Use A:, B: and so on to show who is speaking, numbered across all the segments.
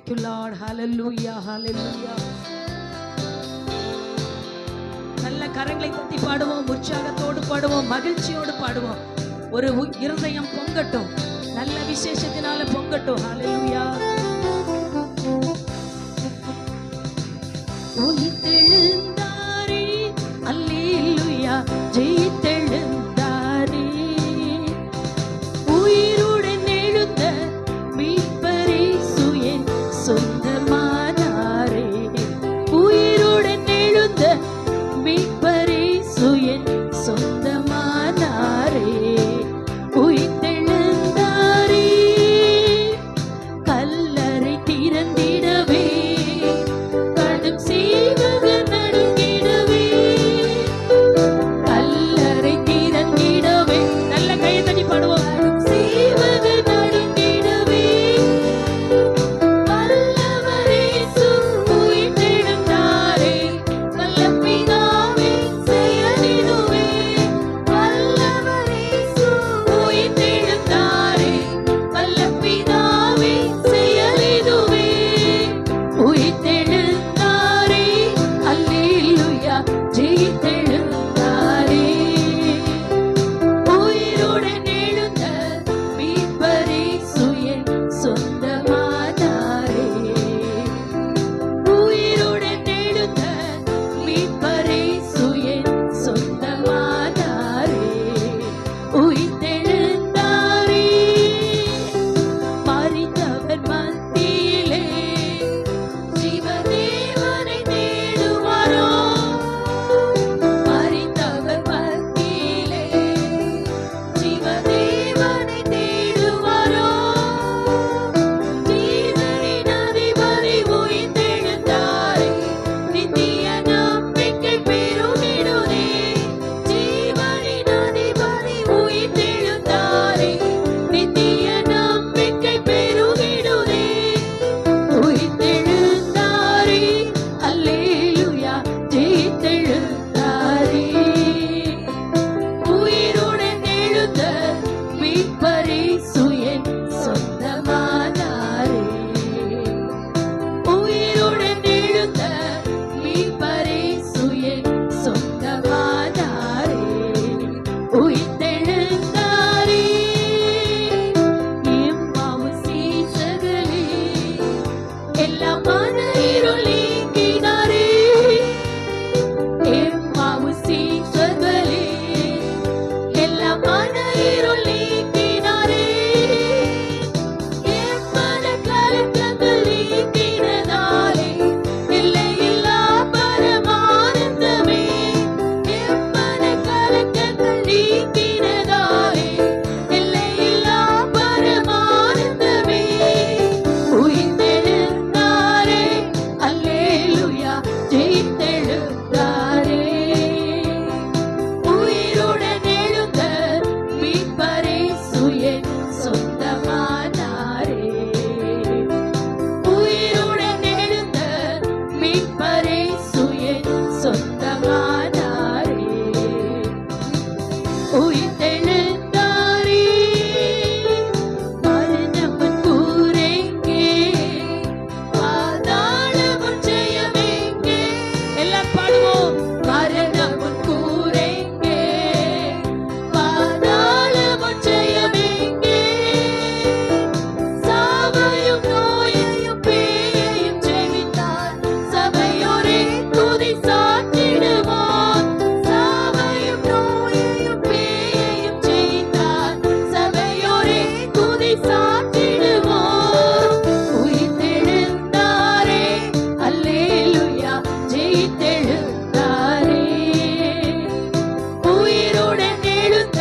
A: Thank you Lord. Hallelujah, hallelujah. நல்ல கரங்களை தட்டி பாடுவோம், உற்சாகத்தோடு பாடுவோம், மகிழ்ச்சியோடு பாடுவோம். ஒரு இருதயம் பொங்கட்டும், நல்ல விசேஷத்தினால பொங்கட்டும். Hallelujah. உயிர்த்தெழுந்தாரே, அல்லேலூயா, ஜெயித்தெழுந்தாரே. உயிருடன் எழுந்த மீட்பரே சுயன் சொந்தமானாரே. உயிருடன் எழுந்த மீட்பரே சுயன் சொந்தமானாரே. உயிர்த்தெழுந்தாரே, கல்லறை திறந்திடவே, கடும் சேவகர் நடுங்கிடவே. கல்லறை திறந்திடவே, நல்ல கையை தட்டி பாடுவோம். சேவகர் நடுங்கிடவே, வல்லவர் இயேசு உயிர்த்தெழுந்தாரே. வல்ல பிதாவே செயலிதுவே, வல்லவர் இயேசு உயிர்த்தெழுந்தாரே. வல்ல பிதாவே செயலிதுவே. உயிர்த்தெழுந்தாரே, அல்லேலூயா, ஜெயித்தெழுந்தாரே. உயிருடன் எழுந்த மீட்பரே சுயன் சொந்தமானாரே. உயிருடன் எழுந்த மீட்பரே சுயன் சொந்தமானாரே. உயிர்த்தெழுந்தாரே, மரித்தவர் மத்தியிலே ஜீவதேவனை தேடுவாரோ. மரித்தவர் மத்தியிலே ஜீவதேவனை தேடுவாரோ. ஜீவனின் அதிபதி உயிர்த்தெழுந்தாரே, நித்திய நம்பிக்கை பெருகிடுதே. ஜீவனின் அதிபதி உயிர்த்தெழுந்தாரே, நித்திய நம்பிக்கை பெருகிடுதே. உயிர்த்தெழுந்தாரே, அல்லேலூயா, ஜெயித்தெழுந்தாரே. உயிருடன் எழுந்த மீட்பரே சுயன் சொந்தமானாரே. உயிருடன் எழுந்த மீட்பரே சுயன் சொந்தமானாரே. உயிர்த்தெழுந்தாரே, எம்மாவு சீசர்களே, எல்லா மன இருள் நீக்கினாரே. எம்மாவு சீசர்களே, எல்லா மன இருள் நீக்கினாரே. எம்மன கலக்கங்கள் நீக்கினதாலே, எல்லையில்லா பரமானந்தமே. எம்மன கலக்கங்கள் நீக்கினதாலே, எல்லையில்லா பரமானந்தமே. உயிர்த்தெழுந்தாரே, அல்லேலூயா, ஜெயித்தெழுந்தாரே. உயிருடன் எழுந்த மீட்பரே சுயன் சொந்தமானாரே. உயிருடன் எழுந்த மீட்பரே சுயன் சொந்தமானாரே. உயிர்த்தெழுந்தாரே, மரணமும் கூரெங்கே, பாதாளமும் ஜெயமெங்கே. எல்லாம் பாடுவோம். மரணமும் கூரெங்கே, பாதாளமும் ஜெயமெங்கே. சாவையும் நோயையும் பேயையும் ஜெயித்தார், சபையோரே துதி சாற்றிடுவோம். சாவையும் நோயையும் பேயையும் ஜெயித்தார், சபையோரே துதி சாற்றிடுவோம். உயிர்த்தெழுந்தாரே, அல்லேலூயா, ஜெயித்தெழுந்தாரே. உயிருடன் எழுந்த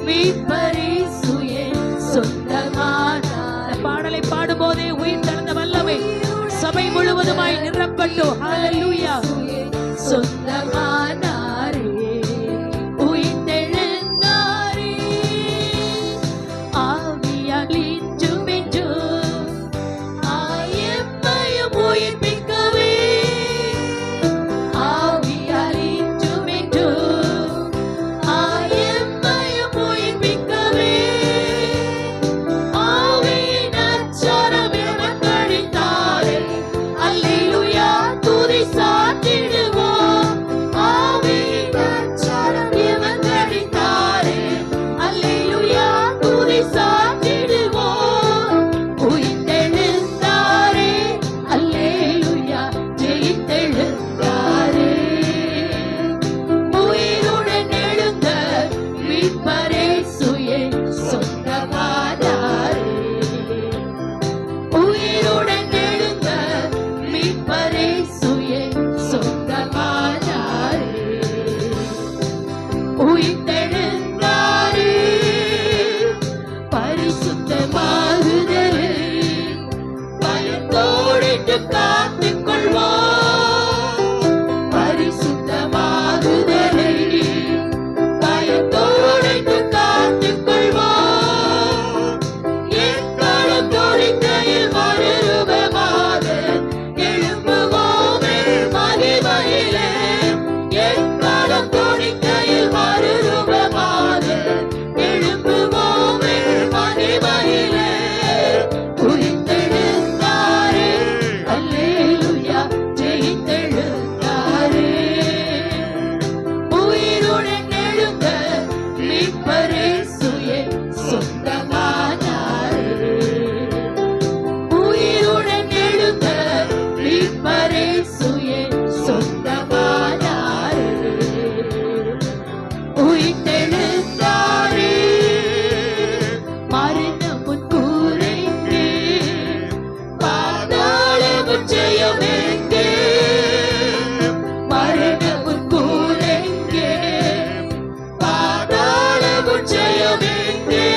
A: மீட்பரே சுயன் சொந்தமானாரே. பாடலை பாடும்போதே உயிர்த்தெழுந்த வல்லமை சபை முழுவதுமாய் நிரப்பட்டும். ஹalleluya. சொந்தமானாரே, உயிர்த்தெழுந்தாரே. ஆவியால் இன்றும் என்றும் எம்மையும் உயிர்ப்பிக்கவே. ஆவியால் இன்றும் என்றும் எம்மையும் உயிர்ப்பிக்கவே. ஆவியின் அச்சாரம் எமக்களித்தார், பரிசுத்தத்தோடு காத்துக் கொள்வோம். பரிசுத்தமாகுதலை பயத்தோடு காத்துக் கொள்வோம். எக்காலம் தோழிக்கையில் மறுரூபமாக எழும்புவோமே மகிமையிலே. எக்காலம் தோழிக்கையில் மறுரூபமாக எழும்புவோமே மகிமையிலே. உயிர்த்தெழுந்தாரே அல்லேலூயா ஜெயித்தெழுந்தாரே. உயிருடன் எழுந்த மீட்பரேசுவே சொந்தமானாரே. உயிருடன் எழுந்த மீட்பரேசுவே சொந்தமானாரே. உயிர்த்தெழுந்தாரே மரணமுன் கூரெங்கே பாதாளமுன் ஜெயமெங்கே. மரணமுன் கூரெங்கே பாதாளமுன் ஜெயமெங்கே.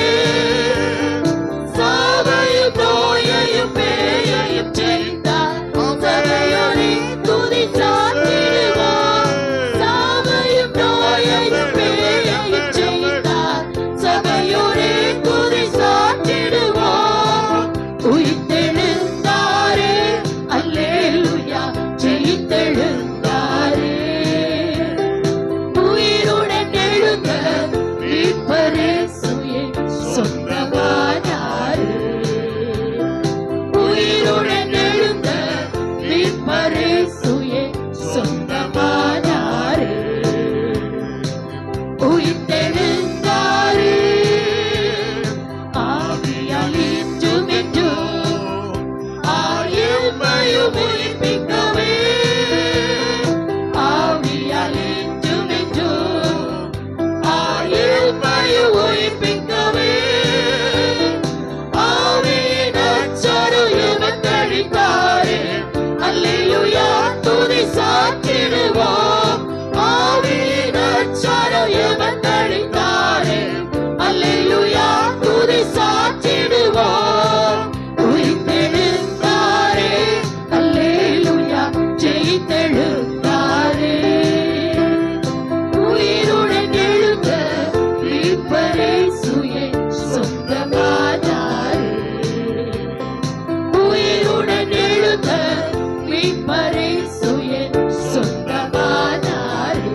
A: சாவையும் நோயையும் பேயையும் ஜெயித்தார் சபையோரே துதி சாத்திடுவோம். சாவையும் நோயையும் பேயையும் ஜெயித்தார் சபையோரே துதி சாத்திடுவோம். உயிர்த்தெழுந்தாரே அல்லேலூயா ஜெயித்தெழுந்தாரே. உயிருடன் எழுந்த மீட்பரேசுவே சொந்தமானாரே. உயிருடன் எழுந்த மீட்பரேசுவே சொந்தமானாரே. உயிர்த்தெழுந்தாரே ஆவியால் இன்றும் என்றும் ஆயமையும் உயிர்ப்பிக்கவே. ஆவியால் இன்றும் என்றும் ஆயமையும் உயிர்ப்பிக்கவே. ஆவியின் அச்சாரம் எமக்கழித்தாரே அல்லேலூயா துதி சாற்றிடுவோம். ஆவியின் அச்சாரம் எமக்கழித்தாரே அல்லேலூயா துதி சாற்றிடுவோம். உயிர்த்தெழுந்தாரே அல்லேலூயா ஜெயித்தெழுந்தாரே. உயிருடன் எழுந்த மீட்பரேசுவே சொந்தமானாரே. உயிருடன் எழுந்த மீட்பரேசுவே சொந்தமானாரே.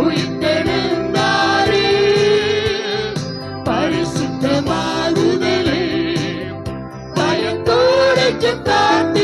A: உயிர்த்தெழுந்தாரே பரிசுத்தமாகுதலே பயத்தோடு காத்து